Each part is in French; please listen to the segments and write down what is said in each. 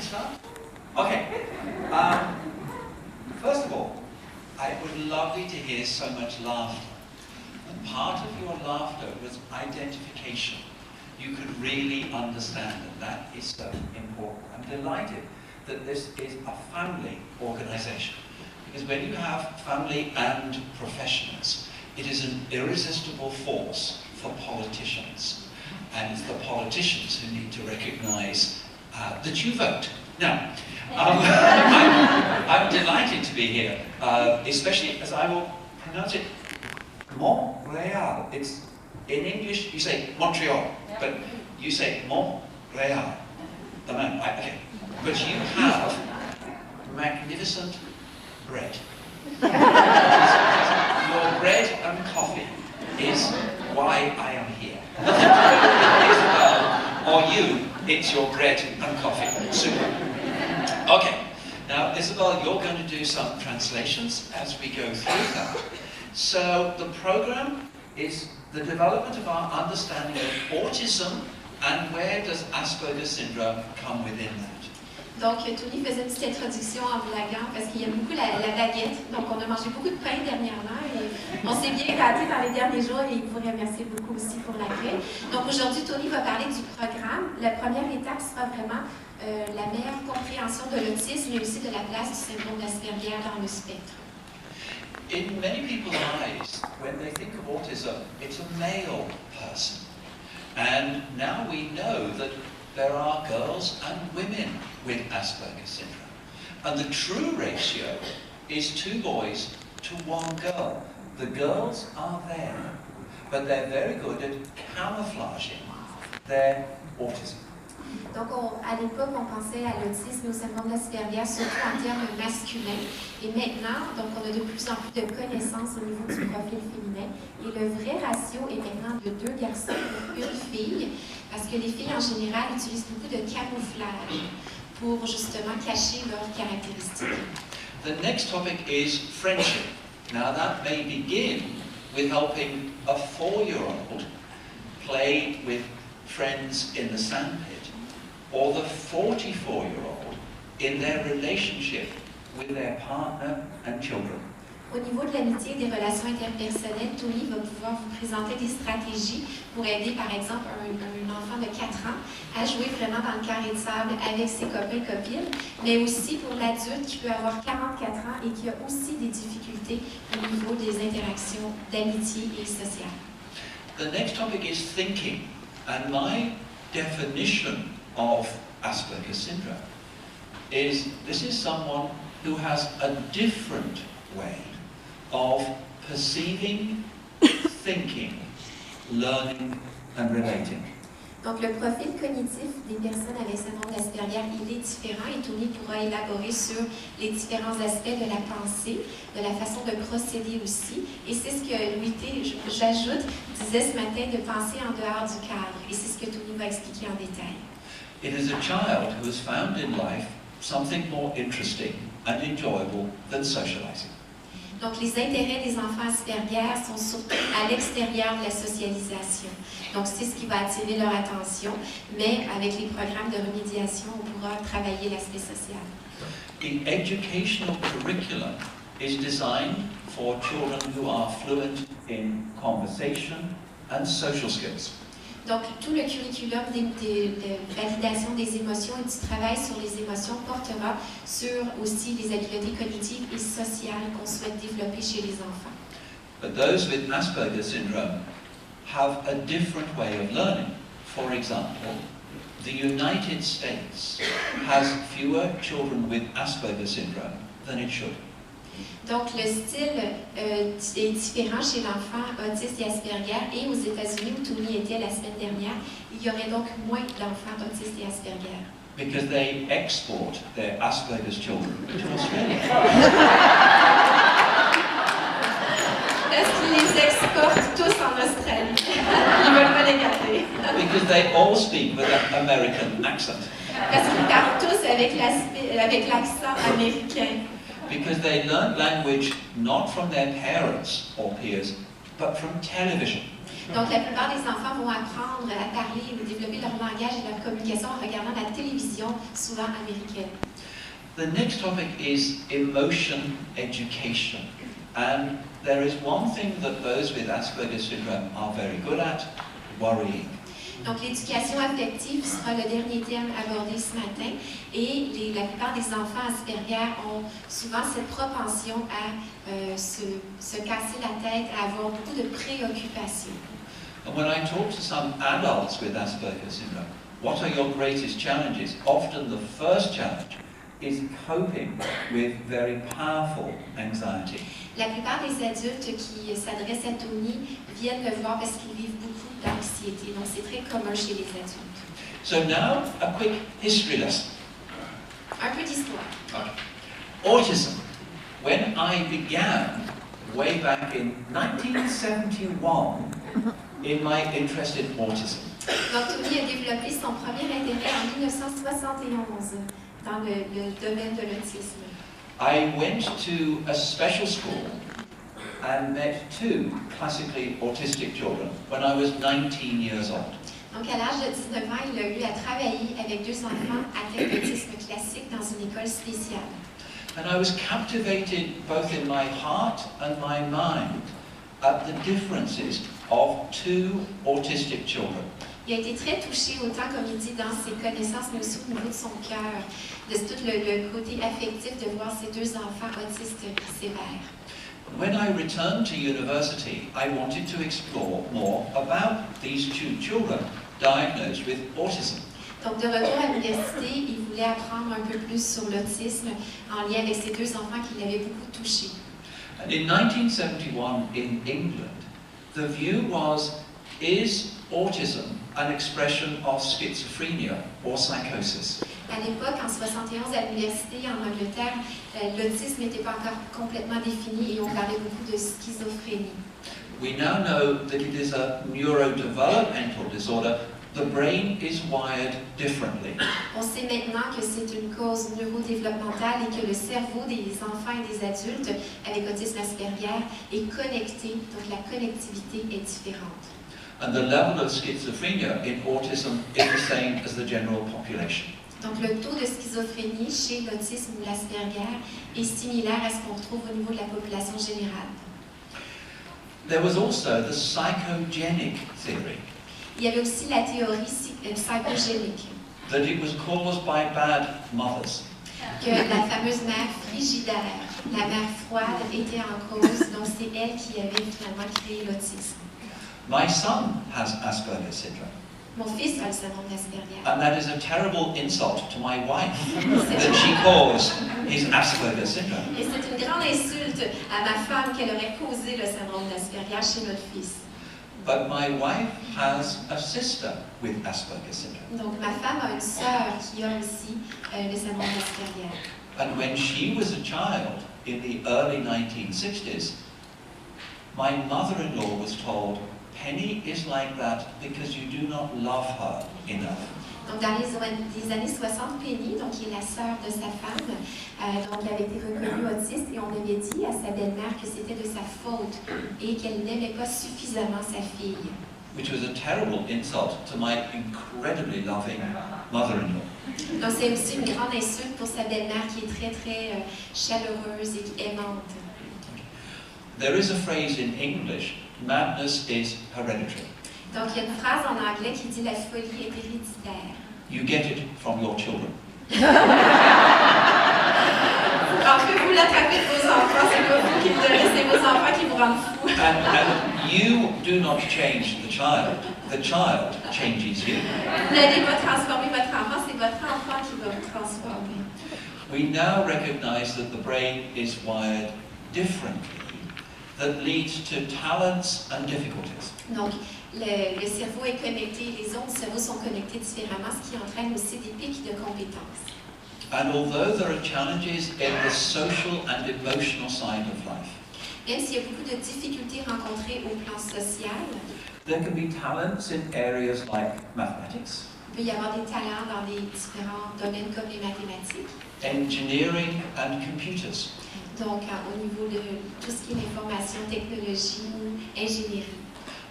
start? Okay. First of all, it was lovely to hear so much laughter. And part of your laughter was identification. You could really understand, and that is so important. I'm delighted that this is a family organisation. Because when you have family and professionals, it is an irresistible force for politicians. And it's the politicians who need to recognise that you vote. Now, I'm delighted to be here, especially as I will pronounce it Montréal. It's in English you say Montreal, but you say Montréal. Okay. But you have magnificent bread. Your bread and coffee is why I am here. Nothing to do with Isabelle or you, it's your bread and coffee. Super. Okay, now Isabelle, you're going to do some translations as we go through that. So the program is the development of our understanding of autism and where does Asperger Syndrome come within that. Donc, Tony faisait une petite introduction en blaguant parce qu'il aime beaucoup la baguette. Donc, on a mangé beaucoup de pain dernièrement et on s'est bien gâtés dans les derniers jours et il vous remercie beaucoup aussi pour l'accueil. Donc, aujourd'hui, Tony va parler du programme. La première étape sera vraiment la meilleure compréhension de l'autisme et aussi de la place du syndrome d'Asperger dans le spectre. In many people's eyes, when they think of autism, it's a male person. And now we know that there are girls and women with Asperger syndrome. And the true ratio is 2 boys to 1 girl. The girls are there, but they're very good at camouflaging their autism. Donc, à l'époque, on pensait à l'autisme et au syndrome d'Asperger surtout en termes masculins. Et maintenant, donc, on a de plus en plus de connaissances au niveau du profil féminin. Et le vrai ratio est maintenant de 2 garçons pour 1 fille, parce que les filles, en général, utilisent beaucoup de camouflage pour justement cacher leurs caractéristiques. The next topic is friendship. Now, that may begin with helping a 4-year-old play with friends in the sandpit, or the 44-year-old in their relationship with their partner and children. Au niveau de l'amitié et des relations interpersonnelles, Tony va pouvoir vous présenter des stratégies pour aider, par exemple, un enfant de 4 ans à jouer vraiment dans le carré de sable avec ses copains et copines, mais aussi pour l'adulte qui peut avoir 44 ans et qui a aussi des difficultés au niveau des interactions d'amitié et sociales. The next topic is thinking, and my definition of Asperger syndrome is this is someone who has a different way of perceiving, thinking, learning and relating. Donc, le profil cognitif des personnes avec syndrome d'Asperger, il est différent et Tony pourra élaborer sur les différents aspects de la pensée, de la façon de procéder aussi. Et c'est ce que Louis T, j'ajoute, disait ce matin de penser en dehors du cadre. Et c'est ce que Tony va expliquer en détail. It is a child who has found in life something more interesting and enjoyable than socializing. Donc, les intérêts des enfants Asperger sont surtout à l'extérieur de la socialisation. Donc, c'est ce qui va attirer leur attention, mais avec les programmes de remédiation, on pourra travailler l'aspect social. The educational curriculum is designed for children who are fluent in conversation and social skills. Donc, tout le curriculum de validation des émotions et du travail sur les émotions portera sur aussi les habiletés cognitives et sociales qu'on souhaite développer chez les enfants. But those with Asperger syndrome have a different way of learning. For example, the United States has fewer children with Asperger syndrome than it should. Donc, le style est différent chez l'enfant autiste et Asperger, et aux États-Unis, où Tony était la semaine dernière, il y aurait donc moins d'enfants autistes et Asperger. Because they export their Asperger's children to Australia. Parce qu'ils les exportent tous en Australie. Ils ne veulent pas les garder. Because they all speak with an American accent. Parce qu'ils parlent tous avec l'accent américain. Because they learn language not from their parents or peers, but from television. Donc, la plupart des enfants vont apprendre à parler ou développer leur langage et leur communication en regardant la télévision, souvent américaine. The next topic is emotion education. And there is one thing that those with Asperger syndrome are very good at, worrying. Donc, l'éducation affective sera le dernier thème abordé ce matin. Et la plupart des enfants Asperger ont souvent cette propension à se casser la tête, à avoir beaucoup de préoccupations. And when I talk to some adults with Asperger syndrome, what are your greatest challenges? Often the first challenge is coping with very powerful anxiety. La plupart des adultes qui s'adressent à Tony viennent le voir parce qu'ils vivent beaucoup d'anxiété. Donc, c'est très commun chez les adultes. So now, a quick history lesson. Un peu d'histoire. Autism. When I began, way back in 1971, in my interest in autism. Donc, Tony a développé son premier intérêt en 1971 dans le domaine de l'autisme. I went to a special school and met two classically autistic children when I was 19 years old. Donc, à l'âge de 19 ans, il a eu à travailler avec deux enfants atteints d'autisme classique dans une école spéciale. And I was captivated both in my heart and my mind at the differences of two autistic children. Il a été très touché, autant comme il dit dans ses connaissances, mais aussi au niveau de son cœur, de tout le côté affectif de voir ces deux enfants autistes sévères. When I returned to university, I wanted to explore more about these two children diagnosed with autism. Donc, de retour à l'université, il voulait apprendre un peu plus sur l'autisme en lien avec ces deux enfants qui l'avaient beaucoup touché. And in 1971 in England, the view was, is autism an expression of schizophrenia or psychosis? À l'époque, en 71, à l'université en Angleterre, l'autisme n'était pas encore complètement défini et on parlait beaucoup de schizophrénie. We now know that it is a neurodevelopmental disorder. The brain is wired differently. On sait maintenant que c'est une cause neurodéveloppementale et que le cerveau des enfants et des adultes avec autisme Asperger est connecté, donc la connectivité est différente. And the level of schizophrenia in autism is the same as the general population. Donc, le taux de schizophrénie chez l'autisme ou l'Asperger est similaire à ce qu'on retrouve au niveau de la population générale. There was also the psychogenic theory. Il y avait aussi la théorie psychogénique. That it was caused by bad mothers. Que la fameuse mère frigidaire, la mère froide, était en cause. Donc, c'est elle qui avait finalement créé l'autisme. My son has Asperger syndrome. Mon fils a le syndrome d'Asperger. And that is a terrible insult to my wife, that she caused his Asperger syndrome. Et c'est une grande insulte à ma femme qu'elle aurait causé le syndrome d'Asperger chez notre fils. But my wife has a sister with Asperger syndrome. Donc ma femme a une sœur qui a aussi le syndrome d'Asperger. And when she was a child in the early 1960s, my mother-in-law was told, Penny is like that because you do not love her enough. Donc dans les années 60, Penny, donc qui est la sœur de sa femme, donc avait été reconnue autiste et on avait dit à sa belle-mère que c'était de sa faute et qu'elle n'aimait pas suffisamment sa fille. Which was a terrible insult to my incredibly loving mother-in-law. Donc c'est aussi une grande insulte pour sa belle-mère qui est très très chaleureuse et aimante. There is a phrase in English, madness is hereditary. Donc, il y a une phrase en anglais qui dit « la folie est héréditaire ». You get it from your children. Alors que vous l'attrapez de vos enfants, c'est pas vous qui le donnez, c'est vos enfants qui vous rendent fou. And you do not change the child changes you. Vous n'allez pas transformer votre enfant, c'est votre enfant qui va vous transformer. We now recognize that the brain is wired differently, that leads to talents and difficulties. Donc, le cerveau est connecté, les ondes du cerveau sont connectées différemment, ce qui entraîne aussi des pics de compétences. And although there are challenges in the social and emotional side of life, même s'il y a beaucoup de difficultés rencontrées au plan social, there can be talents in areas like mathematics, il peut y avoir des talents dans des différents domaines comme les mathématiques, engineering and computers. Donc, au niveau de tout ce qui est l'information, technologie, ingénierie.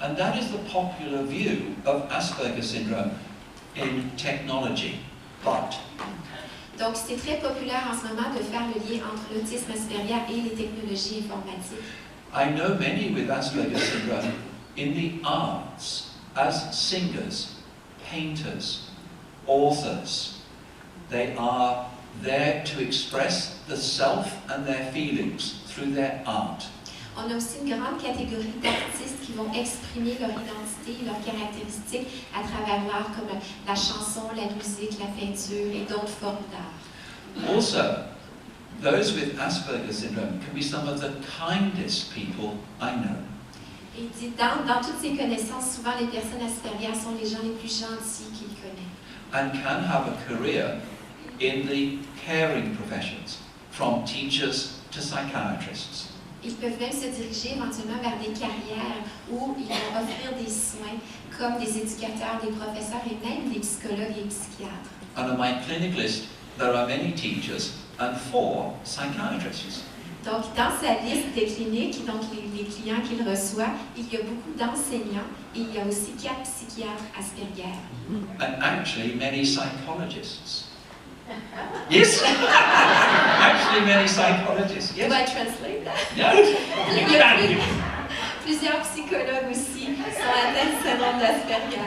And that is the popular view of Asperger syndrome in technology. But Donc, c'est très populaire en ce moment de faire le lien entre l'autisme Asperger et les technologies informatiques. I know many with Asperger syndrome in the arts, as singers, painters, authors. They are there to express the self and their feelings through their art. On a aussi une grande catégorie d'artistes qui vont exprimer leur identité, leurs caractéristiques à travers l'art, comme la chanson, la musique, la peinture et d'autres formes d'art. Also, those with Asperger syndrome can be some of the kindest people I know. Et il dit, dans toutes ses connaissances, souvent les personnes Asperger sont les gens les plus gentils qu'il connaît. And can have a career in the caring professions, from teachers to psychiatrists. Ils peuvent même se diriger éventuellement vers des carrières où ils vont offrir des soins comme des éducateurs, des professeurs et même des psychologues et psychiatres. And on my clinic list, there are many teachers and 4 psychiatrists. Donc, dans sa liste des cliniques, donc les clients qu'il reçoit, il y a beaucoup d'enseignants et il y a aussi 4 psychiatres Asperger. And actually many psychologists. Yes? Actually many psychologists, yes? Do I translate that? Yeah. Il y a plusieurs psychologues aussi sont atteints du syndrome d'Asperger.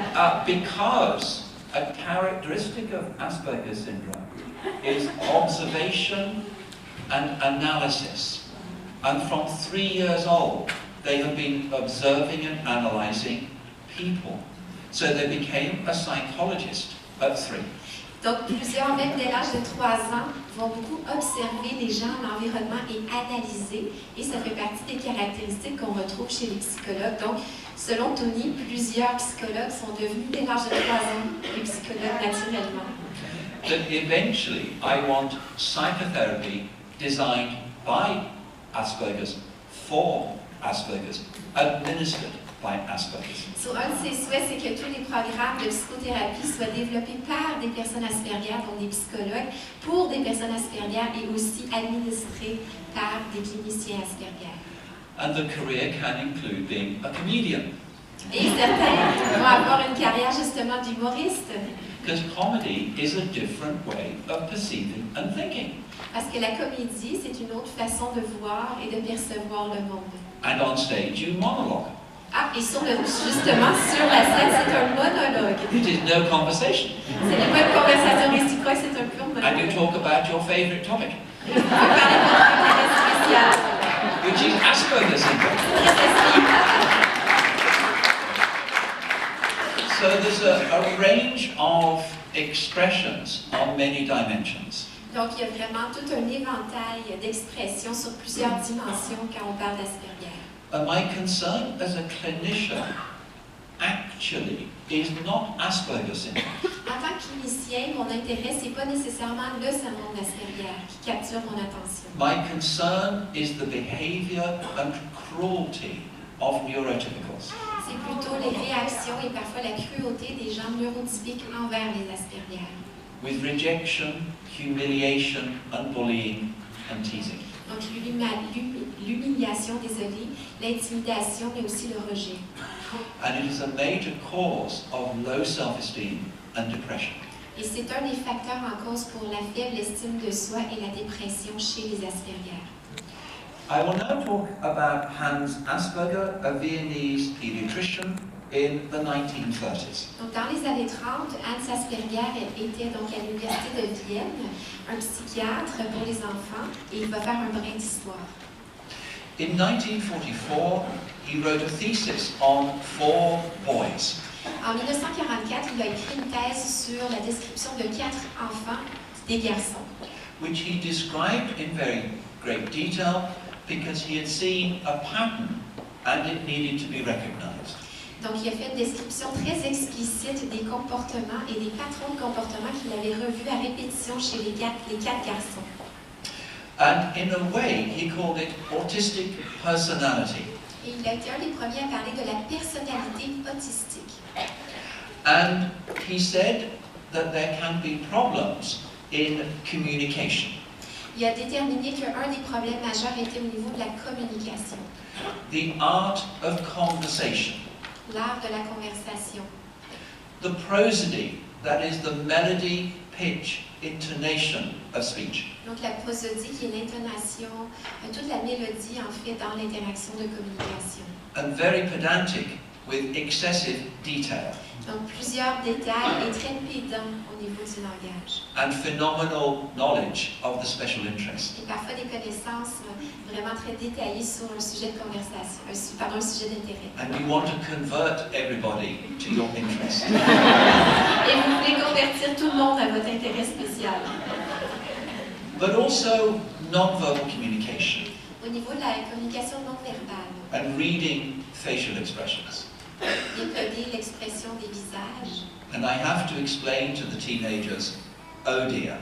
Because a characteristic of Asperger syndrome is observation and analysis. And from 3 years old, they have been observing and analyzing people. So they became a psychologist at 3. Donc, plusieurs, même dès l'âge de 3 ans, vont beaucoup observer les gens, l'environnement et analyser. Et ça fait partie des caractéristiques qu'on retrouve chez les psychologues. Donc, selon Tony, plusieurs psychologues sont devenus, dès l'âge de 3 ans, des psychologues naturellement. That eventually I want psychotherapy designed by Asperger's, for Asperger's, administered by Asperger's. So, un de ses souhaits, c'est que tous les programmes de psychothérapie soient développés par des personnes Asperger, donc des psychologues, pour des personnes Asperger et aussi administrés par des cliniciens Asperger. And the career can include being a comedian. Et certains vont avoir une carrière justement d'humoriste. Because comedy is a different way of perceiving and thinking. Parce que la comédie, c'est une autre façon de voir et de percevoir le monde. And on stage you monologue. Ah, et justement, sur la scène, c'est un monologue. It is no conversation. Ce n'est pas une conversation réciproque, c'est un pur monologue. And you talk about your favorite topic, Vous pouvez parler de votre intérêt spécial. which is Asperger syndrome. Très facile. So there's a range of expressions on many dimensions. Donc, il y a vraiment tout un éventail d'expressions sur plusieurs dimensions quand on parle d'Asperger. My concern as a clinician actually is not Asperger syndrome. En tant que clinicien, mon intérêt, ce n'est pas nécessairement le syndrome d'Asperger qui capture mon attention. My concern is the behavior and cruelty of neurotypicals. C'est plutôt les réactions et parfois la cruauté des gens neurotypiques envers les Asperger. With rejection, humiliation, and bullying and teasing. Donc l'humiliation, désolé, l'intimidation, mais aussi le rejet. And it is a major cause of low self-esteem and depression. Et c'est un des facteurs en cause pour la faible estime de soi et la dépression chez les Asperger. I will now talk about Hans Asperger, a Viennese pediatrician in the 1930s. Donc, dans les années 30, Hans Asperger était donc à l'Université de Vienne, un psychiatre pour les enfants, et il va faire un brin d'histoire. In 1944, he wrote a thesis on 4 boys. En 1944, il a écrit une thèse sur la description de 4 enfants, des garçons, which he described in very great detail because he had seen a pattern and it needed to be recognized. Donc, il a fait une description très explicite des comportements et des patrons de comportement qu'il avait revus à répétition chez les quatre garçons. And in a way, he called it autistic personality. Et il a été un des premiers à parler de la personnalité autistique. And he said that there can be problems in communication. Il a déterminé qu'un des problèmes majeurs était au niveau de la communication. The art of conversation. l'art de la conversation. The prosody, that is the melody, pitch, intonation of speech. Donc la prosodie qui est l'intonation, toute la mélodie en fait dans l'interaction de communication. And very pedantic with excessive detail. Donc plusieurs détails et très pédants au niveau du langage. And phenomenal knowledge of the special interest. Et parfois des connaissances vraiment très détaillées sur un sujet de conversation, un sujet d'intérêt. And you want to convert everybody to your interest. Et vous voulez convertir tout le monde à votre intérêt spécial. But also non-verbal communication. Au niveau de la communication non verbale. And reading facial expressions. Décoder l'expression des visages. And I have to explain to the teenagers, oh dear.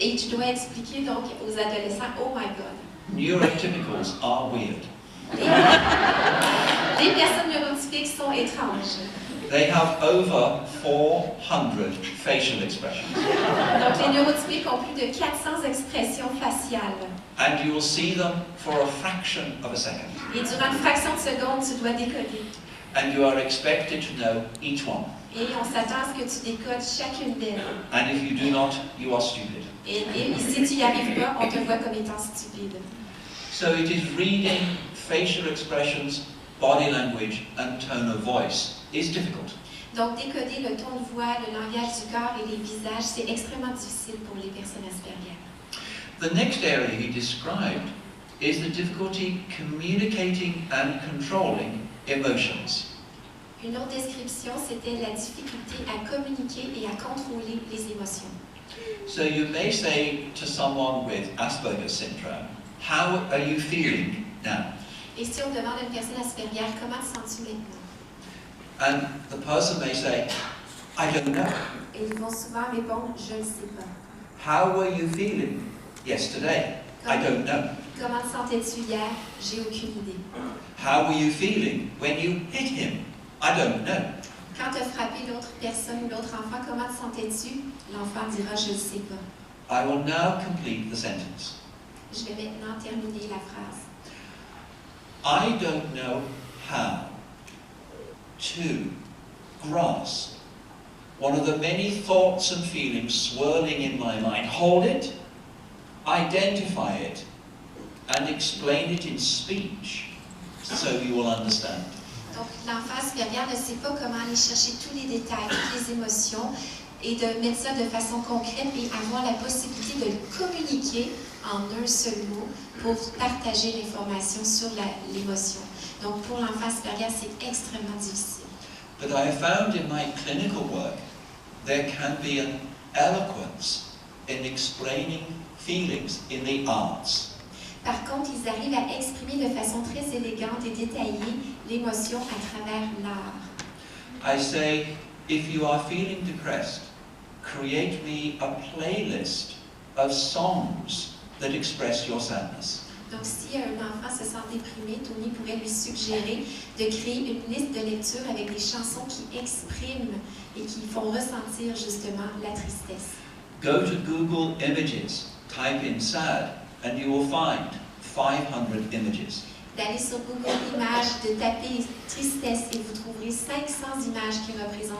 Et tu dois expliquer donc aux adolescents, oh my god. Neurotypicals are weird. Les personnes neurotypiques sont étranges. They have over 400 facial expressions. Donc les neurotypiques ont plus de 400 expressions faciales. And you will see them for a fraction of a second. Et durant une fraction de seconde, tu dois décoder. And you are expected to know each one. Et on s'attend à ce que tu décodes chacune d'elles. And if you do not, you are stupid. Et si tu n'y arrives pas, on te voit comme étant stupide. So it is reading facial expressions, body language, and tone of voice is difficult. Donc décoder le ton de voix, le langage du corps et les visages, c'est extrêmement difficile pour les personnes Asperger. The next area he described is the difficulty communicating and controlling emotions. Une autre description, c'était la difficulté à communiquer et à contrôler les émotions. So you may say to someone with Asperger Syndrome, how are you feeling now? Et si on demande à une personne Asperger, comment te sens-tu maintenant? And the person may say, I don't know. Et ils vont souvent répondre, je ne sais pas. How were you feeling yesterday? I don't know. Comment te sentais-tu hier? J'ai aucune idée. How were you feeling when you hit him? I don't know. Quand tu as frappé l'autre personne ou l'autre enfant, comment te sentais-tu? L'enfant dira, je ne sais pas. I will now complete the sentence. Je vais maintenant terminer la phrase. I don't know how to grasp one of the many thoughts and feelings swirling in my mind. Hold it, identify it, and explain it in speech so you will understand. Donc, l'enfant Asperger ne sait pas comment aller chercher tous les détails, toutes les émotions, et de mettre ça de façon concrète et avoir la possibilité de le communiquer en un seul mot pour partager l'information sur l'émotion. Donc, pour l'enfant Asperger, c'est extrêmement difficile. But I have found in my clinical work, there can be an eloquence in explaining feelings in the arts. Par contre, ils arrivent à exprimer de façon très élégante et détaillée l'émotion à travers l'art. I say, if you are feeling depressed, create me a playlist of songs that express your sadness. Donc, si un enfant se sent déprimé, Tony pourrait lui suggérer de créer une liste de lecture avec des chansons qui expriment et qui font ressentir justement la tristesse. Go to Google Images, type in sad, and you will find 500 images. D'aller sur Google Images, de taper tristesse et vous trouverez 500 images qui représentent